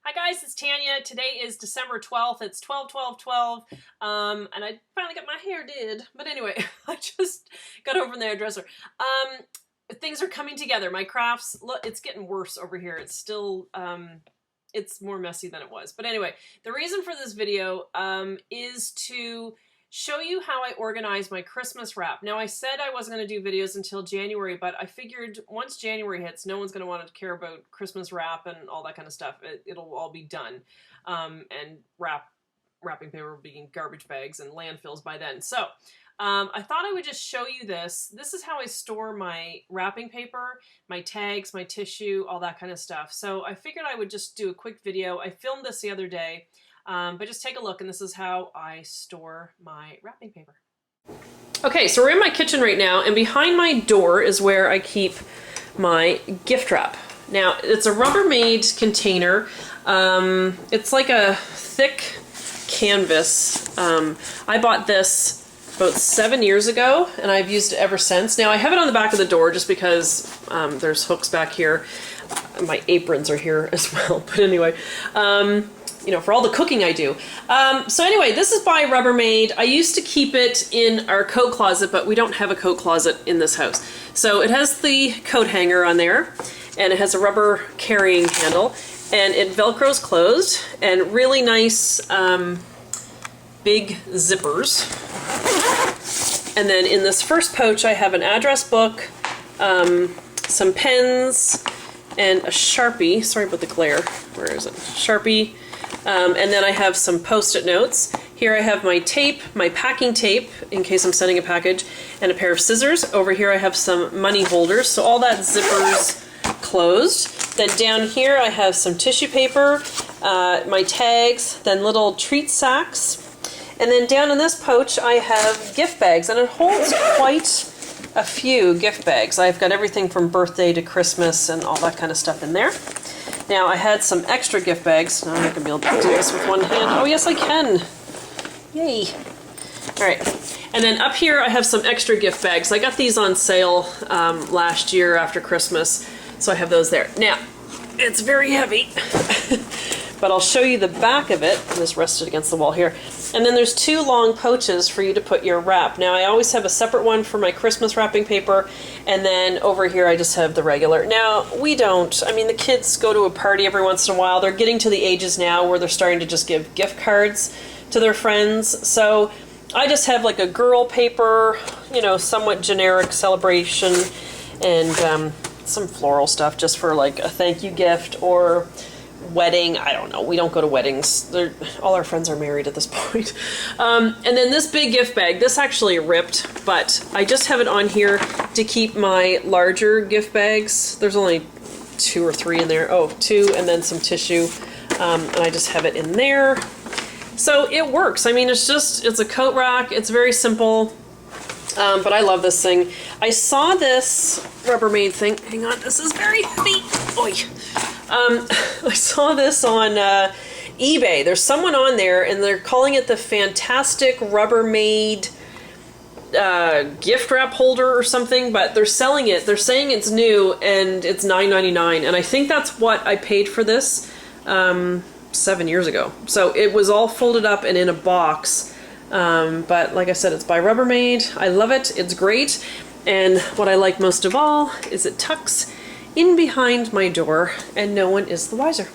Hi guys, it's Tanya. Today is December 12th. It's 12/12/12. And I finally got my hair did. But anyway, I just got over in the hairdresser. Things are coming together. My crafts, look, it's getting worse over here. It's still, it's more messy than it was. But anyway, the reason for this video is to show you how I organize my Christmas wrap. Now, I said I wasn't going to do videos until January, but I figured once January hits, no one's going to want to care about Christmas wrap and all that kind of stuff. It'll all be done. And wrapping paper will be in garbage bags and landfills by then. So I thought I would just show you this. This is how I store my wrapping paper, my tags, my tissue, all that kind of stuff. So I figured I would just do a quick video. I filmed this the other day. But just take a look, and this is how I store my wrapping paper. Okay, so we're in my kitchen right now, and behind my door is where I keep my gift wrap. Now, it's a Rubbermaid container. It's like a thick canvas. I bought this about 7 years ago, and I've used it ever since. Now, I have it on the back of the door just because there's hooks back here. My aprons are here as well, but anyway. You know, for all the cooking I do. So anyway, this is by Rubbermaid. I used to keep it in our coat closet, but we don't have a coat closet in this house. So it has the coat hanger on there, and it has a rubber carrying handle, and it Velcros closed, and really nice big zippers. And then in this first pouch, I have an address book, some pens, and a Sharpie. Sorry about the glare. Where is it? Sharpie. And then I have some Post-it notes. Here I have my tape, my packing tape, in case I'm sending a package, and a pair of scissors. Over here I have some money holders, so all that zippers closed. Then down here I have some tissue paper, my tags, then little treat sacks. And then down in this pouch I have gift bags, and it holds quite a few gift bags. I've got everything from birthday to Christmas and all that kind of stuff in there. Now, I had some extra gift bags. Now I'm not going to be able to do this with one hand. Oh, yes, I can. Yay. All right. And then up here, I have some extra gift bags. I got these on sale last year after Christmas, so I have those there. Now, it's very heavy, but I'll show you the back of it. I'm just rested against the wall here. And then there's two long pouches for you to put your wrap. Now, I always have a separate one for my Christmas wrapping paper, and then over here I just have the regular. Now, we don't. I mean, the kids go to a party every once in a while. They're getting to the ages now where they're starting to just give gift cards to their friends. So I just have like a girl paper, you know, somewhat generic celebration, and some floral stuff just for like a thank you gift or wedding. I don't know. We don't go to weddings. All our friends are married at this point. And then this big gift bag, this actually ripped, but I just have it on here to keep my larger gift bags. There's only 2 or 3 in there. Oh, 2, and then some tissue. And I just have it in there. So it works. I mean, it's a coat rack. It's very simple. But I love this thing. I saw this Rubbermaid thing. Hang on, this is very heavy. Oy. I saw this on eBay. There's someone on there, and they're calling it the Fantastic Rubbermaid gift wrap holder or something, but they're selling it. They're saying it's new, and it's $9.99, and I think that's what I paid for this 7 years ago. So it was all folded up and in a box. But like I said, it's by Rubbermaid. I love it. It's great. And what I like most of all is it tucks in behind my door and no one is the wiser.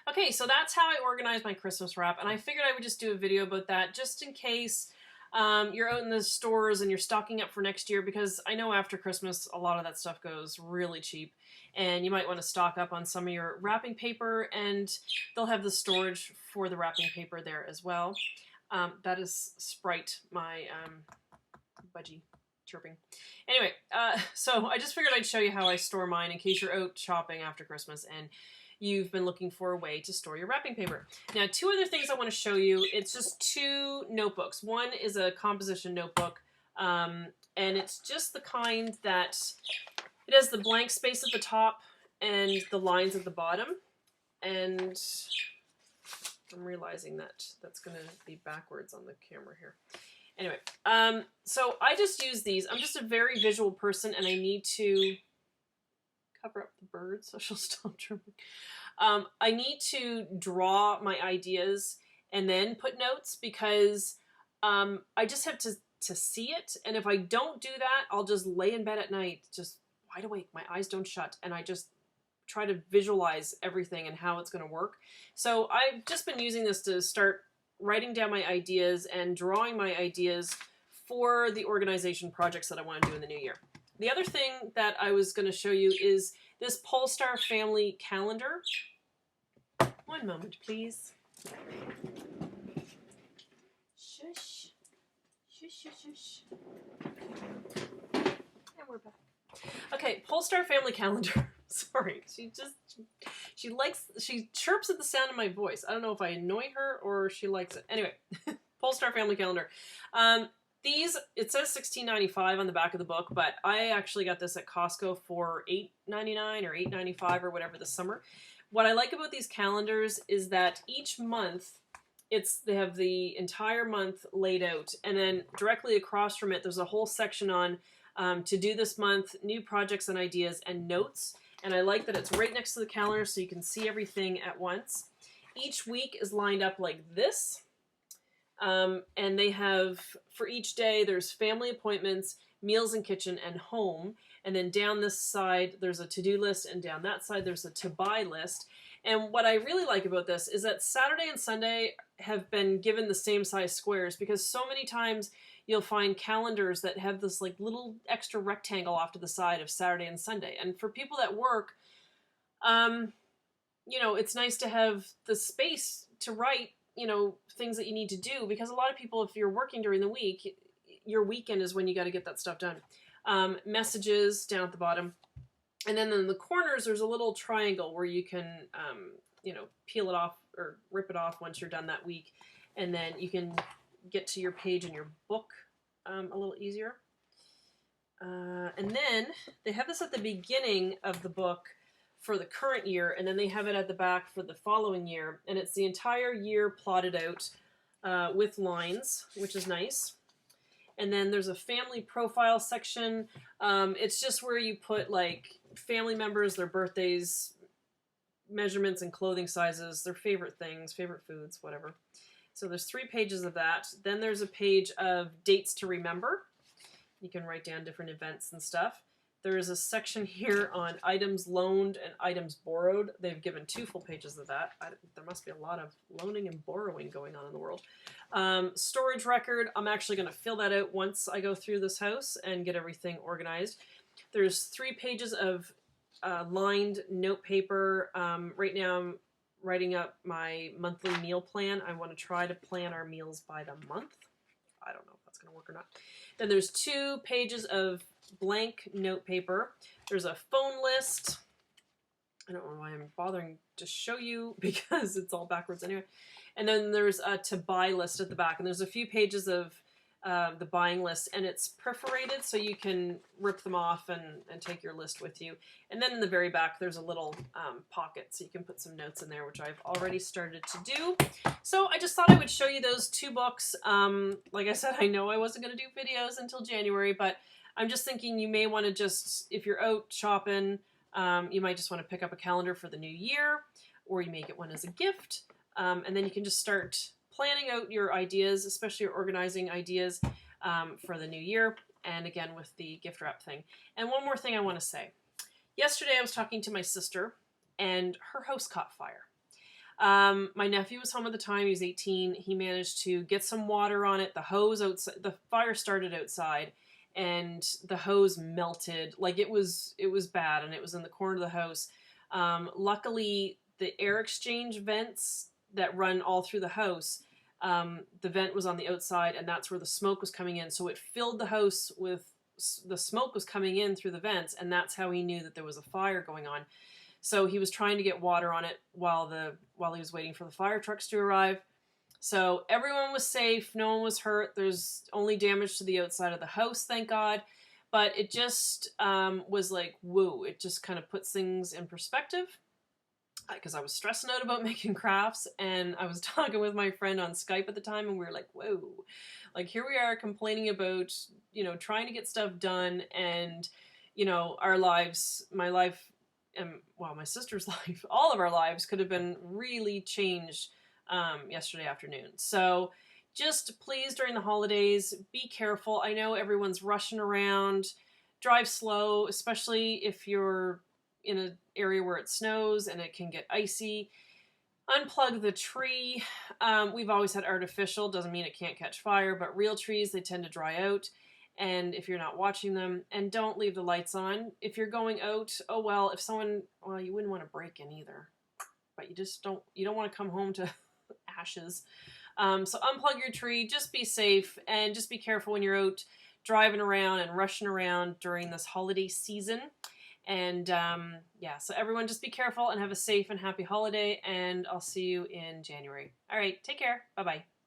Okay, so that's how I organize my Christmas wrap, and I figured I would just do a video about that just in case you're out in the stores and you're stocking up for next year, because I know after Christmas a lot of that stuff goes really cheap, and you might want to stock up on some of your wrapping paper, and they'll have the storage for the wrapping paper there as well. That is Sprite, my budgie chirping. Anyway, so I just figured I'd show you how I store mine in case you're out shopping after Christmas and you've been looking for a way to store your wrapping paper. Now, 2 other things I want to show you. It's just 2 notebooks. One is a composition notebook, and it's just the kind that it has the blank space at the top and the lines at the bottom. And I'm realizing that that's going to be backwards on the camera here. Anyway, so I just use these. I'm just a very visual person, and I need to cover up the bird so she'll stop chirping. I need to draw my ideas and then put notes because I just have to see it. And if I don't do that, I'll just lay in bed at night, just wide awake. My eyes don't shut. And I just try to visualize everything and how it's going to work. So I've just been using this to start writing down my ideas and drawing my ideas for the organization projects that I want to do in the new year. The other thing that I was going to show you is this Polestar family calendar. One moment, please. Shush. Shush, shush, shush. And we're back. Okay, Polestar family calendar. Sorry, she chirps at the sound of my voice. I don't know if I annoy her or she likes it. Anyway, Polestar family calendar. These, it says $16.95 on the back of the book, but I actually got this at Costco for $8.99 or $8.95 or whatever this summer. What I like about these calendars is that each month, they have the entire month laid out, and then directly across from it, there's a whole section on to do this month, new projects and ideas, and notes. And I like that it's right next to the calendar so you can see everything at once. Each week is lined up like this. And they have, for each day, there's family appointments, meals and kitchen, and home. And then down this side, there's a to-do list, and down that side, there's a to-buy list. And what I really like about this is that Saturday and Sunday have been given the same size squares, because so many times you'll find calendars that have this like little extra rectangle off to the side of Saturday and Sunday. And for people that work, you know, it's nice to have the space to write, you know, things that you need to do, because a lot of people, if you're working during the week, your weekend is when you got to get that stuff done. Messages down at the bottom. And then in the corners, there's a little triangle where you can, you know, peel it off or rip it off once you're done that week. And then you can get to your page in your book a little easier. And then they have this at the beginning of the book for the current year, and then they have it at the back for the following year. And it's the entire year plotted out with lines, which is nice. And then there's a family profile section. It's just where you put like family members, their birthdays, measurements and clothing sizes, their favorite things, favorite foods, whatever. So there's 3 pages of that. Then there's a page of dates to remember. You can write down different events and stuff. There is a section here on items loaned and items borrowed. They've given 2 full pages of that. There must be a lot of loaning and borrowing going on in the world. Storage record. I'm actually going to fill that out once I go through this house and get everything organized. There's 3 pages of lined note paper. Right now I'm writing up my monthly meal plan. I want to try to plan our meals by the month. I don't know if that's going to work or not. Then there's 2 pages of blank note paper. There's a phone list. I don't know why I'm bothering to show you because it's all backwards anyway. And then there's a to buy list at the back. And there's a few pages of the buying list, and it's perforated so you can rip them off and take your list with you. And then in the very back, there's a little pocket so you can put some notes in there, which I've already started to do. So I just thought I would show you those 2 books. Like I said, I know I wasn't going to do videos until January, but I'm just thinking you may want to just, if you're out shopping, you might just want to pick up a calendar for the new year, or you may get one as a gift. And then you can just start planning out your ideas, especially your organizing ideas for the new year. And again, with the gift wrap thing. And one more thing I want to say. Yesterday I was talking to my sister and her house caught fire. My nephew was home at the time. He was 18. He managed to get some water on it. The hose outside, the fire started outside, and the hose melted. Like it was bad, and it was in the corner of the house. Luckily, the air exchange vents that run all through the house, the vent was on the outside, and that's where the smoke was coming in. So it filled the house with, the smoke was coming in through the vents, and that's how he knew that there was a fire going on. So he was trying to get water on it while he was waiting for the fire trucks to arrive. So everyone was safe. No one was hurt. There's only damage to the outside of the house, thank God. But it just was like, whoa. It just kind of puts things in perspective. Because I was stressing out about making crafts, and I was talking with my friend on Skype at the time, and we were like, whoa. Like, here we are complaining about, you know, trying to get stuff done, and, you know, our lives, my life well, my sister's life, all of our lives could have been really changed yesterday afternoon. So just please, during the holidays, be careful. I know everyone's rushing around. Drive slow, especially if you're in an area where it snows and it can get icy. Unplug the tree. We've always had artificial, doesn't mean it can't catch fire, but real trees, they tend to dry out. And if you're not watching them, and don't leave the lights on. If you're going out, oh well, if someone, well, you wouldn't want to break in either, but you don't want to come home to ashes. So unplug your tree, just be safe, and just be careful when you're out driving around and rushing around during this holiday season. And yeah, so everyone just be careful and have a safe and happy holiday, and I'll see you in January. All right, take care. Bye-bye.